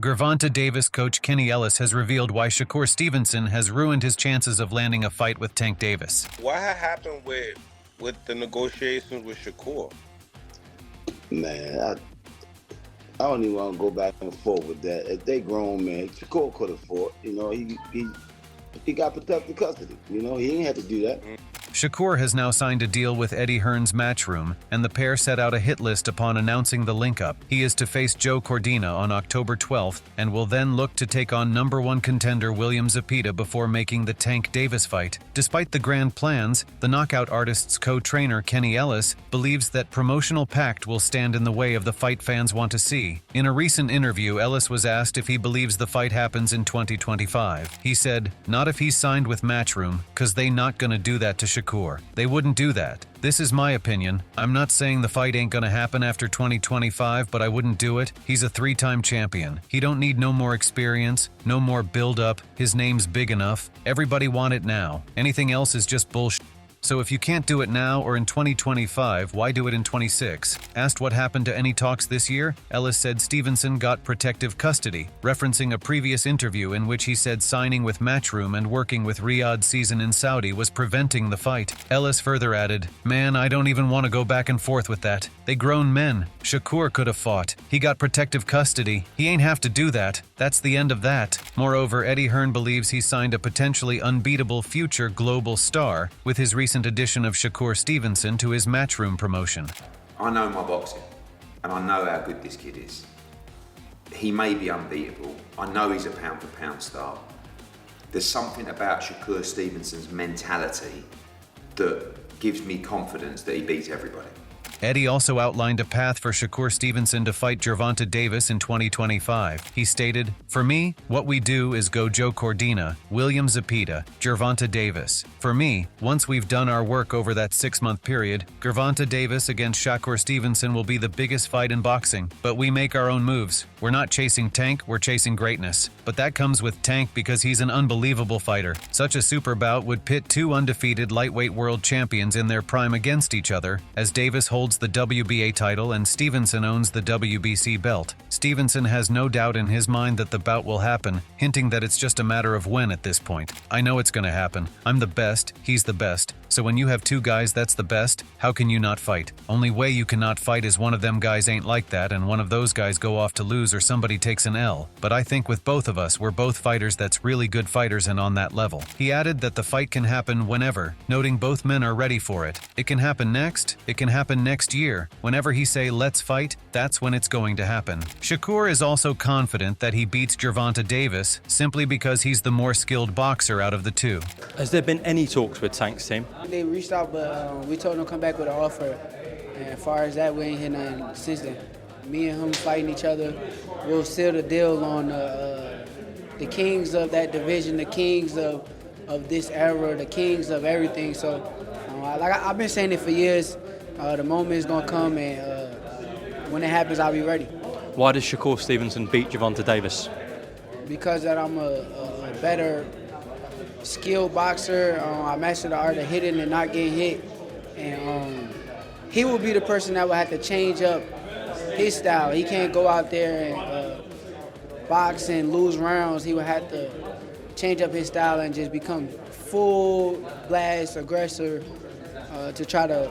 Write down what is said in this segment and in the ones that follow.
Gervonta Davis coach Kenny Ellis has revealed why Shakur Stevenson has ruined his chances of landing a fight with Tank Davis. What happened with the negotiations with Shakur? Man, I don't even want to go back and forth with that. If they grown, man, Shakur could have fought. You know, he got protected custody. You know, he didn't have to do that. Shakur has now signed a deal with Eddie Hearn's Matchroom, and the pair set out a hit list upon announcing the link-up. He is to face Joe Cordina on October 12th and will then look to take on #1 contender William Zepeda before making the Tank Davis fight. Despite the grand plans, the knockout artist's co-trainer Kenny Ellis believes that promotional pact will stand in the way of the fight fans want to see. In a recent interview, Ellis was asked if he believes the fight happens in 2025. He said, "Not if he's signed with Matchroom, 'cause they not gonna do that to Shakur. They wouldn't do that. This is my opinion. I'm not saying the fight ain't gonna happen after 2025, but I wouldn't do it. He's a 3-time champion. He don't need no more experience, no more build-up. His name's big enough. Everybody want it now. Anything else is just bullshit. So if you can't do it now or in 2025, why do it in 26? Asked what happened to any talks this year, Ellis said Stevenson got protective custody, referencing a previous interview in which he said signing with Matchroom and working with Riyadh Season in Saudi was preventing the fight. Ellis further added, "Man, I don't even want to go back and forth with that. They grown men. Shakur could have fought. He got protective custody. He ain't have to do that. That's the end of that." Moreover, Eddie Hearn believes he signed a potentially unbeatable future global star with his recent addition of Shakur Stevenson to his Matchroom promotion. I know my boxing, and I know how good this kid is. He may be unbeatable. I know he's a pound-for-pound star. There's something about Shakur Stevenson's mentality that gives me confidence that he beats everybody. Eddie also outlined a path for Shakur Stevenson to fight Gervonta Davis in 2025. He stated, "For me, what we do is go Joe Cordina, William Zepeda, Gervonta Davis. For me, once we've done our work over that 6-month period, Gervonta Davis against Shakur Stevenson will be the biggest fight in boxing. But we make our own moves. We're not chasing Tank, we're chasing greatness. But that comes with Tank because he's an unbelievable fighter. Such a super bout would pit 2 undefeated lightweight world champions in their prime against each other, as Davis holds the WBA title and Stevenson owns the WBC belt. Stevenson has no doubt in his mind that the bout will happen, hinting that it's just a matter of when at this point. I know it's gonna happen. I'm the best, he's the best. So when you have 2 guys that's the best, how can you not fight? Only way you cannot fight is one of them guys ain't like that and one of those guys go off to lose or somebody takes an L. But I think with both of us, we're both fighters that's really good fighters and on that level." He added that the fight can happen whenever, noting both men are ready for it. It can happen next, it can happen next year. Whenever he say let's fight, that's when it's going to happen. Shakur is also confident that he beats Gervonta Davis simply because he's the more skilled boxer out of the 2. Has there been any talks with Tank's team? They reached out, but we told them to come back with an offer. And as far as that, we ain't heard nothing since then. Me and him fighting each other, we'll seal the deal on the kings of that division, the kings of this era, the kings of everything. So, I've been saying it for years. The moment is gonna come, and when it happens, I'll be ready. Why does Shakur Stevenson beat Gervonta Davis? Because that I'm a better skilled boxer. I master the art of hitting and not getting hit. And he will be the person that will have to change up his style. He can't go out there and box and lose rounds. He will have to change up his style and just become full blast aggressor to try to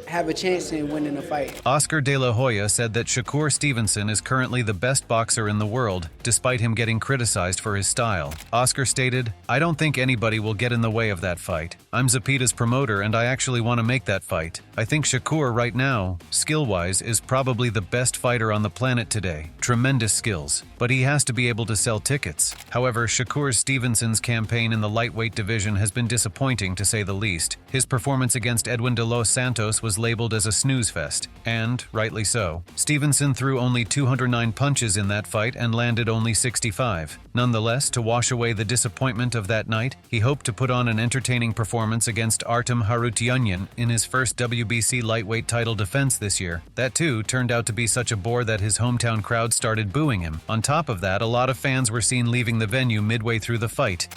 have a chance in winning a fight. Oscar De La Hoya said that Shakur Stevenson is currently the best boxer in the world, despite him getting criticized for his style. Oscar stated, "I don't think anybody will get in the way of that fight. I'm Zepeda's promoter and I actually want to make that fight. I think Shakur right now, skill-wise, is probably the best fighter on the planet today. Tremendous skills. But he has to be able to sell tickets." However, Shakur Stevenson's campaign in the lightweight division has been disappointing to say the least. His performance against Edwin de los Santos was labeled as a snooze fest, and rightly so. Stevenson threw only 209 punches in that fight and landed only 65. Nonetheless, to wash away the disappointment of that night, he hoped to put on an entertaining performance against Artem Harutyunyan in his first WBC lightweight title defense this year. That too turned out to be such a bore that his hometown crowd started booing him. On top of that, a lot of fans were seen leaving the venue midway through the fight.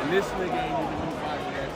This nigga ain't even fighting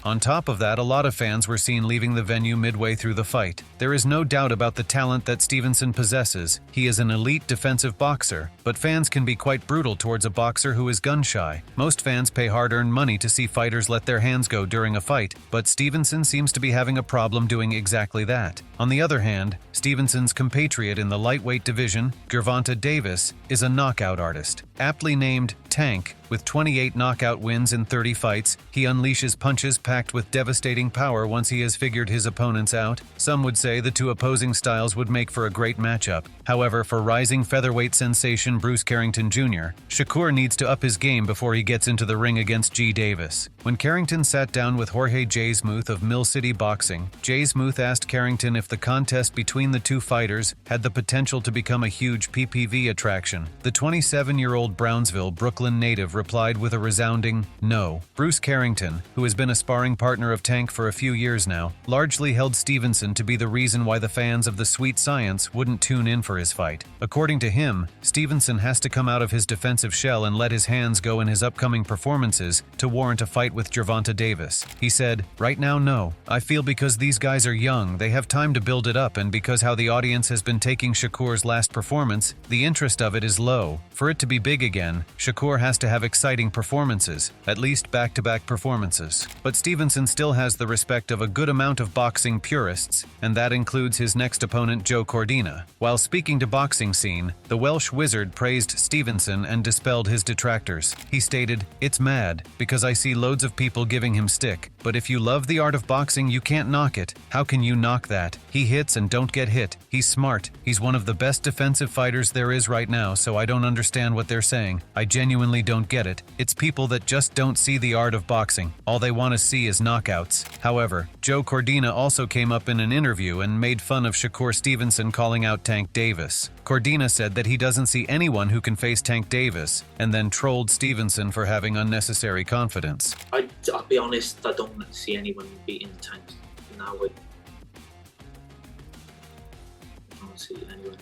On top of that, a lot of fans were seen leaving the venue midway through the fight. There is no doubt about the talent that Stevenson possesses. He is an elite defensive boxer, but fans can be quite brutal towards a boxer who is gun-shy. Most fans pay hard-earned money to see fighters let their hands go during a fight, but Stevenson seems to be having a problem doing exactly that. On the other hand, Stevenson's compatriot in the lightweight division, Gervonta Davis, is a knockout artist. Aptly named Tank, with 28 knockout wins in 30 fights, he unleashes punches packed with devastating power once he has figured his opponents out. Some would say the two opposing styles would make for a great matchup. However, for rising featherweight sensation Bruce Carrington Jr., Shakur needs to up his game before he gets into the ring against G. Davis. When Carrington sat down with Jorge Jaysmuth of Mill City Boxing, Jaysmuth asked Carrington if the contest between the two fighters had the potential to become a huge PPV attraction. The 27-year-old Brownsville, Brooklyn native replied with a resounding no. Bruce Carrington, who has been a sparring partner of Tank for a few years now, largely held Stevenson to be the reason why the fans of the Sweet Science wouldn't tune in for his fight. According to him, Stevenson has to come out of his defensive shell and let his hands go in his upcoming performances to warrant a fight with Gervonta Davis. He said, "Right now, no. I feel because these guys are young, they have time to build it up, and because how the audience has been taking Shakur's last performance, the interest of it is low. For it to be big again, Shakur has to have exciting performances, at least back-to-back performances." But Stevenson still has the respect of a good amount of boxing purists, and that includes his next opponent Joe Cordina. While speaking to Boxing Scene, the Welsh wizard praised Stevenson and dispelled his detractors. He stated, "It's mad, because I see loads of people giving him stick, but if you love the art of boxing, you can't knock it. How can you knock that? He hits and don't get hit. He's smart. He's one of the best defensive fighters there is right now, so I don't understand what they're saying. I genuinely don't get it. It's people that just don't see the art of boxing. All they want to see is knockouts." However, Joe Cordina also came up in an interview and made fun of Shakur Stevenson calling out Tank Davis. Cordina said that he doesn't see anyone who can face Tank Davis, and then trolled Stevenson for having unnecessary confidence. I'll be honest, I don't see anyone beating Tank in that way. I don't see anyone.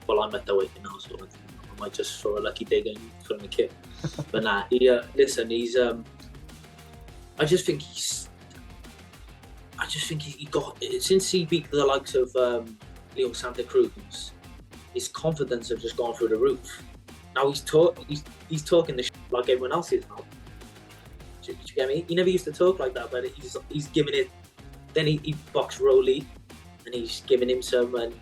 Well, I'm at the weight now, so I might just throw a lucky dig and throw him a kick. But nah, listen, he's. I just think he got, since he beat the likes of Leo Santa Cruz, his confidence has just gone through the roof. Now he's talking the shit like everyone else is now. Do you get me? He never used to talk like that, but he's giving it. Then he boxed Rowley, and he's giving him some. And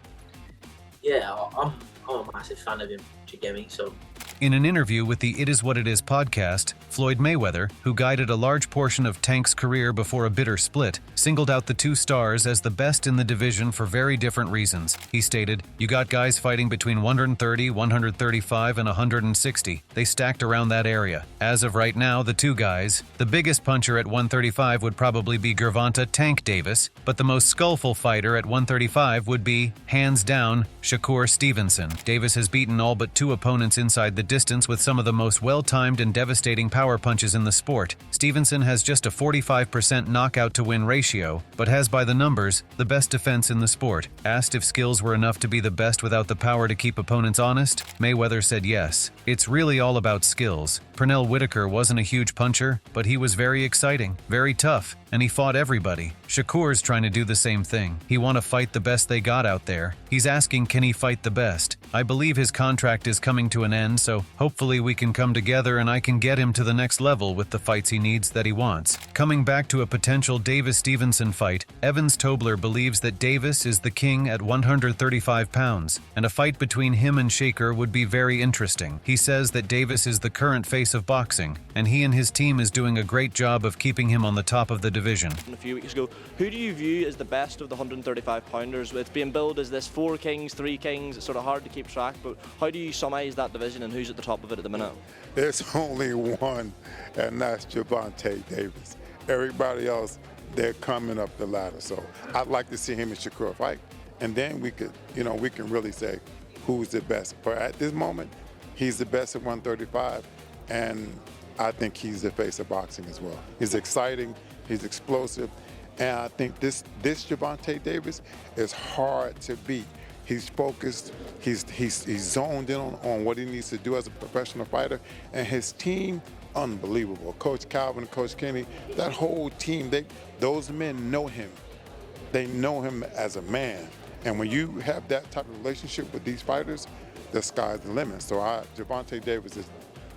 yeah, I'm a massive fan of him. Do you get me? So. In an interview with the It Is What It Is podcast, Floyd Mayweather, who guided a large portion of Tank's career before a bitter split, singled out the two stars as the best in the division for very different reasons. He stated, "You got guys fighting between 130, 135, and 160. They stacked around that area. As of right now, the two guys, the biggest puncher at 135 would probably be Gervonta Tank Davis, but the most skillful fighter at 135 would be, hands down, Shakur Stevenson. Davis has beaten all but two opponents inside the distance with some of the most well-timed and devastating power punches in the sport. Stevenson has just a 45% knockout-to-win ratio, but has by the numbers the best defense in the sport." Asked if skills were enough to be the best without the power to keep opponents honest, Mayweather said yes. "It's really all about skills. Pernell Whitaker wasn't a huge puncher, but he was very exciting, very tough, and he fought everybody. Shakur's trying to do the same thing. He want to fight the best they got out there. He's asking, can he fight the best? I believe his contract is coming to an end, so hopefully we can come together and I can get him to the next level with the fights he needs that he wants." Coming back to a potential Davis-Stevenson fight, Evins Tobler believes that Davis is the king at 135 pounds, and a fight between him and Shakur would be very interesting. He says that Davis is the current face of boxing, and he and his team is doing a great job of keeping him on the top of the division. A few weeks ago, who do you view as the best of the 135-pounders? It's being billed as this 4 kings, 3 kings. It's sort of hard to keep track, but how do you summarise that division and who's at the top of it at the minute? There's only one, and that's Gervonta Davis. Everybody else, they're coming up the ladder. So I'd like to see him and Shakur fight, and then we could, we can really say who's the best. But at this moment, he's the best at 135, and I think he's the face of boxing as well. He's exciting, he's explosive, and I think this Gervonta Davis is hard to beat. He's focused, he's zoned in on what he needs to do as a professional fighter, and his team unbelievable. Coach Calvin, Coach Kenny, that whole team, those men know him. They know him as a man. And when you have that type of relationship with these fighters, the sky's the limit. So Gervonta Davis is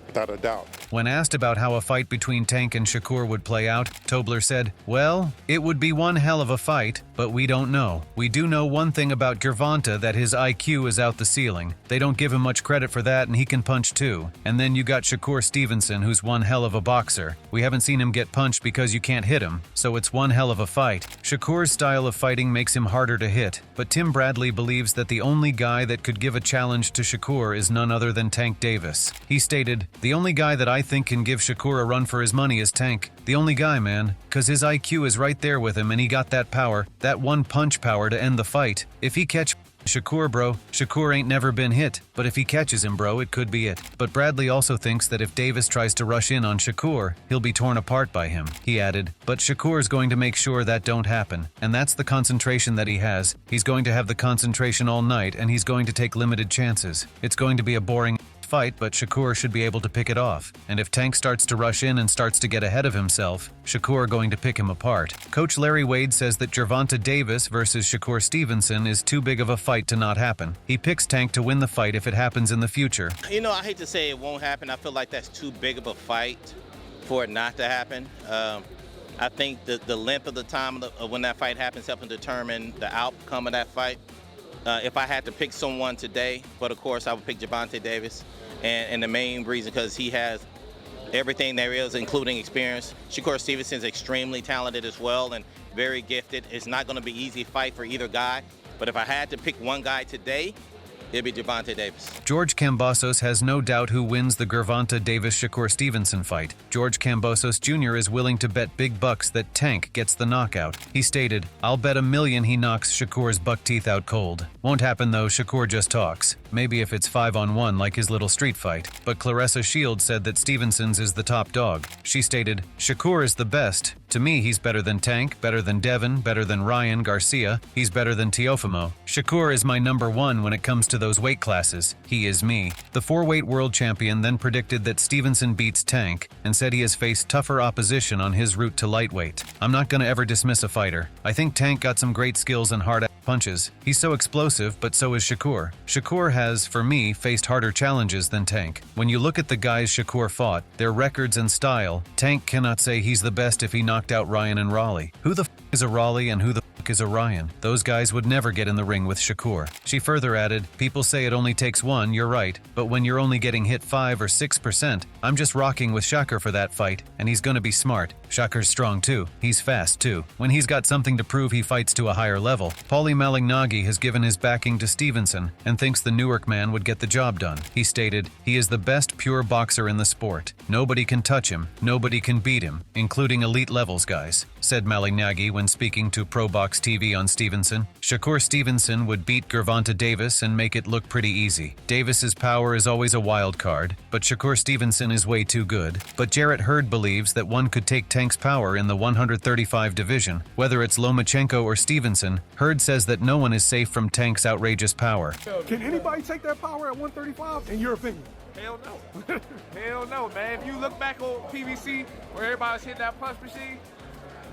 without a doubt. When asked about how a fight between Tank and Shakur would play out, Tobler said, "Well, it would be one hell of a fight, but we don't know. We do know one thing about Gervonta, that his IQ is out the ceiling. They don't give him much credit for that, and he can punch too. And then you got Shakur Stevenson, who's one hell of a boxer. We haven't seen him get punched because you can't hit him, so it's one hell of a fight." Shakur's style of fighting makes him harder to hit, but Tim Bradley believes that the only guy that could give a challenge to Shakur is none other than Tank Davis. He stated, "The only guy that I think can give Shakur a run for his money is Tank. The only guy, man, because his IQ is right there with him and he got that power, that one punch power to end the fight. If he catch Shakur, bro, Shakur ain't never been hit, but if he catches him, bro, it could be it." But Bradley also thinks that if Davis tries to rush in on Shakur, he'll be torn apart by him. He added, "But Shakur's going to make sure that don't happen, and that's the concentration that he has. He's going to have the concentration all night, and he's going to take limited chances. It's going to be a boring fight, but Shakur should be able to pick it off. And if Tank starts to rush in and starts to get ahead of himself, Shakur going to pick him apart." Coach Larry Wade says that Gervonta Davis versus Shakur Stevenson is too big of a fight to not happen. He picks Tank to win the fight if it happens in the future. You know, I hate to say it won't happen. I feel like that's too big of a fight for it not to happen. I think the length of the time of when that fight happens helps determine the outcome of that fight. If I had to pick someone today, but of course I would pick Gervonta Davis. And the main reason, because he has everything there is, including experience. Shakur Stevenson is extremely talented as well and very gifted. It's not going to be an easy fight for either guy. But if I had to pick one guy today, it'd be Gervonta Davis. George Kambosos has no doubt who wins the Gervonta Davis-Shakur Stevenson fight. George Kambosos Jr. is willing to bet big bucks that Tank gets the knockout. He stated, "I'll bet $1 million he knocks Shakur's buck teeth out cold. Won't happen though, Shakur just talks. Maybe if it's 5-on-1 like his little street fight." But Claressa Shields said that Stevenson's is the top dog. She stated, "Shakur is the best. To me, he's better than Tank, better than Devin, better than Ryan Garcia. He's better than Teofimo. Shakur is my #1 when it comes to those weight classes. He is me." The 4-weight world champion then predicted that Stevenson beats Tank and said he has faced tougher opposition on his route to lightweight. "I'm not going to ever dismiss a fighter. I think Tank got some great skills and hard punches. He's so explosive, but so is Shakur. Shakur has, for me, faced harder challenges than Tank. When you look at the guys Shakur fought, their records and style, Tank cannot say he's the best if he knocked out Ryan and Raleigh. Who the f is a Raleigh and who the f is a Ryan? Those guys would never get in the ring with Shakur." She further added, "People say it only takes one, you're right, but when you're only getting hit 5 or 6%, I'm just rocking with Shakur for that fight, and he's gonna be smart. Shakur's strong too. He's fast too. When he's got something to prove, he fights to a higher level." Paulie Malignaggi has given his backing to Stevenson and thinks the Newark man would get the job done. He stated, "He is the best pure boxer in the sport. Nobody can touch him. Nobody can beat him, including elite levels guys," said Malignaggi when speaking to Pro Box TV on Stevenson. Shakur Stevenson would beat Gervonta Davis and make it look pretty easy. Davis's power is always a wild card, but Shakur Stevenson is way too good. But Jarrett Hurd believes that one could take Tank's power in the 135 division. Whether it's Lomachenko or Stevenson, Hurd says that no one is safe from Tank's outrageous power. Can anybody take that power at 135, in your opinion? Hell no. Hell no, man. If you look back on PBC, where everybody's hitting that punch machine,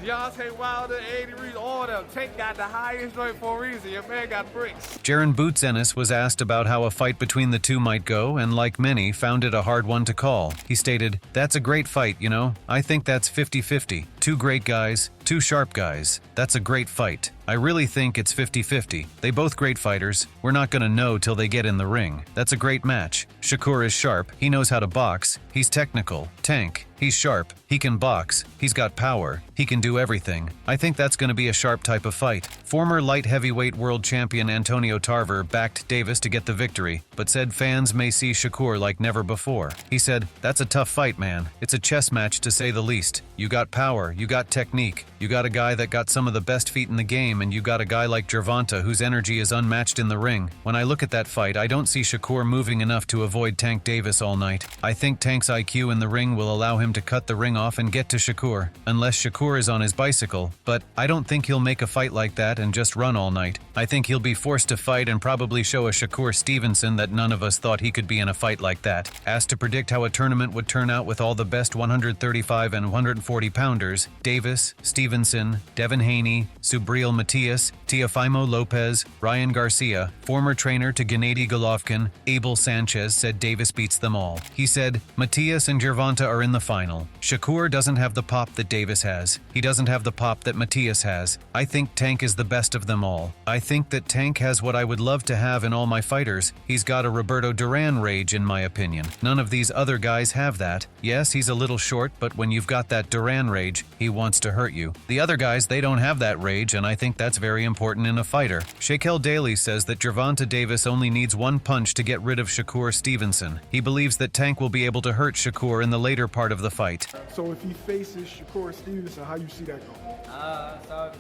Deontay Wilder, Eddie Reed, all of them. Tank got the highest joint for a reason. Your man got bricks. Jaron Boots Ennis was asked about how a fight between the two might go, and like many, found it a hard one to call. He stated, "That's a great fight, you know. I think that's 50-50. Two great guys, two sharp guys. That's a great fight. I really think it's 50-50. They both great fighters. We're not gonna know till they get in the ring. That's a great match. Shakur is sharp. He knows how to box. He's technical. Tank, he's sharp. He can box. He's got power. He can do everything. I think that's gonna be a sharp type of fight." Former light heavyweight world champion Antonio Tarver backed Davis to get the victory, but said fans may see Shakur like never before. He said, "That's a tough fight, man. It's a chess match to say the least. You got power. You got technique. You got a guy that got some of the best feet in the game, and you got a guy like Gervonta whose energy is unmatched in the ring. When I look at that fight, I don't see Shakur moving enough to avoid Tank Davis all night. I think Tank's IQ in the ring will allow him him to cut the ring off and get to Shakur, unless Shakur is on his bicycle, but I don't think he'll make a fight like that and just run all night. I think he'll be forced to fight and probably show a Shakur Stevenson that none of us thought he could be in a fight like that. Asked to predict how a tournament would turn out with all the best 135 and 140 pounders, Davis, Stevenson, Devin Haney, Subriel Matias, Teofimo Lopez, Ryan Garcia, former trainer to Gennady Golovkin, Evins Sanchez said Davis beats them all. He said, Matias and Gervonta are in the final. Shakur doesn't have the pop that Davis has. He doesn't have the pop that Matias has. I think Tank is the best of them all. I think that Tank has what I would love to have in all my fighters. He's got a Roberto Duran rage in my opinion. None of these other guys have that. Yes, he's a little short, but when you've got that Duran rage, he wants to hurt you. The other guys, they don't have that rage, and I think that's very important in a fighter. Shaquille Daly says that Gervonta Davis only needs one punch to get rid of Shakur Stevenson. He believes that Tank will be able to hurt Shakur in the later part of the fight. So if he faces Shakur Stevenson, how you see that going? So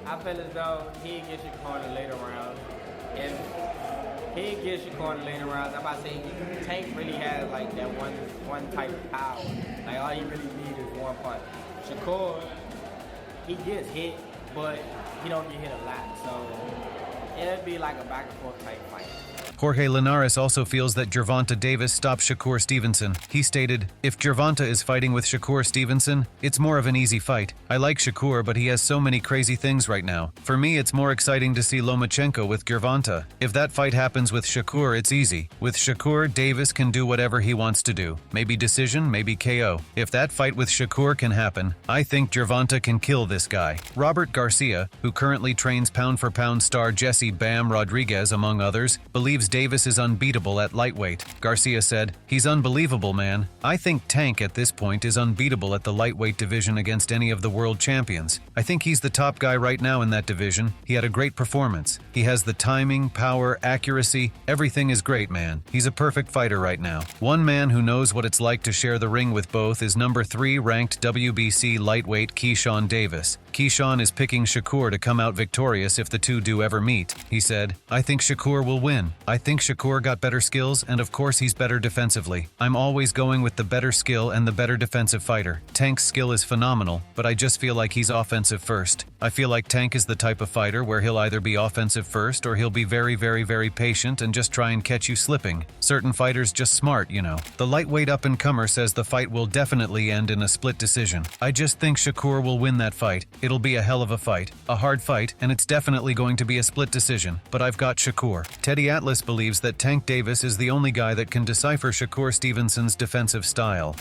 I feel as though he gets Shakur in the later rounds. If he gets Shakur in the later rounds, I'm about to say Tank really has like that one type of power. Like all he really needs is one punch. Shakur, he gets hit, but he don't get hit a lot. So it'd be like a back and forth type fight. Jorge Linares also feels that Gervonta Davis stops Shakur Stevenson. He stated, if Gervonta is fighting with Shakur Stevenson, it's more of an easy fight. I like Shakur, but he has so many crazy things right now. For me, it's more exciting to see Lomachenko with Gervonta. If that fight happens with Shakur, it's easy. With Shakur, Davis can do whatever he wants to do. Maybe decision, maybe KO. If that fight with Shakur can happen, I think Gervonta can kill this guy. Robert Garcia, who currently trains pound-for-pound star Jesse Bam Rodriguez, among others, believes Davis is unbeatable at lightweight. Garcia said, he's unbelievable, man. I think Tank at this point is unbeatable at the lightweight division against any of the world champions. I think he's the top guy right now in that division. He had a great performance. He has the timing, power, accuracy. Everything is great, man. He's a perfect fighter right now. One man who knows what it's like to share the ring with both is number 3 ranked WBC lightweight Keyshawn Davis. Keyshawn is picking Shakur to come out victorious if the two do ever meet. He said, I think Shakur will win. I think Shakur got better skills, and of course he's better defensively. I'm always going with the better skill and the better defensive fighter. Tank's skill is phenomenal, but I just feel like he's offensive first. I feel like Tank is the type of fighter where he'll either be offensive first or he'll be very, very, very patient and just try and catch you slipping. Certain fighters just smart, you know. The lightweight up-and-comer says the fight will definitely end in a split decision. I just think Shakur will win that fight. It'll be a hell of a fight, a hard fight, and it's definitely going to be a split decision, but I've got Shakur. Teddy Atlas believes that Tank Davis is the only guy that can decipher Shakur Stevenson's defensive style.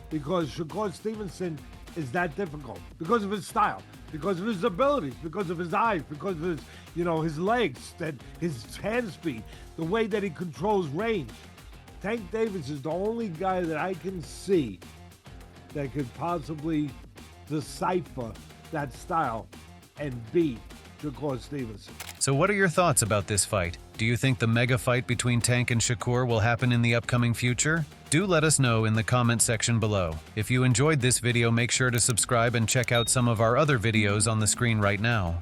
Because Shakur Stevenson is that difficult, because of his style, because of his abilities, because of his eyes, because of his, his legs, that his hand speed, the way that he controls range. Tank Davis is the only guy that I can see that could possibly decipher that style and beat Shakur Stevenson. So what are your thoughts about this fight? Do you think the mega fight between Tank and Shakur will happen in the upcoming future? Do let us know in the comment section below. If you enjoyed this video, make sure to subscribe and check out some of our other videos on the screen right now.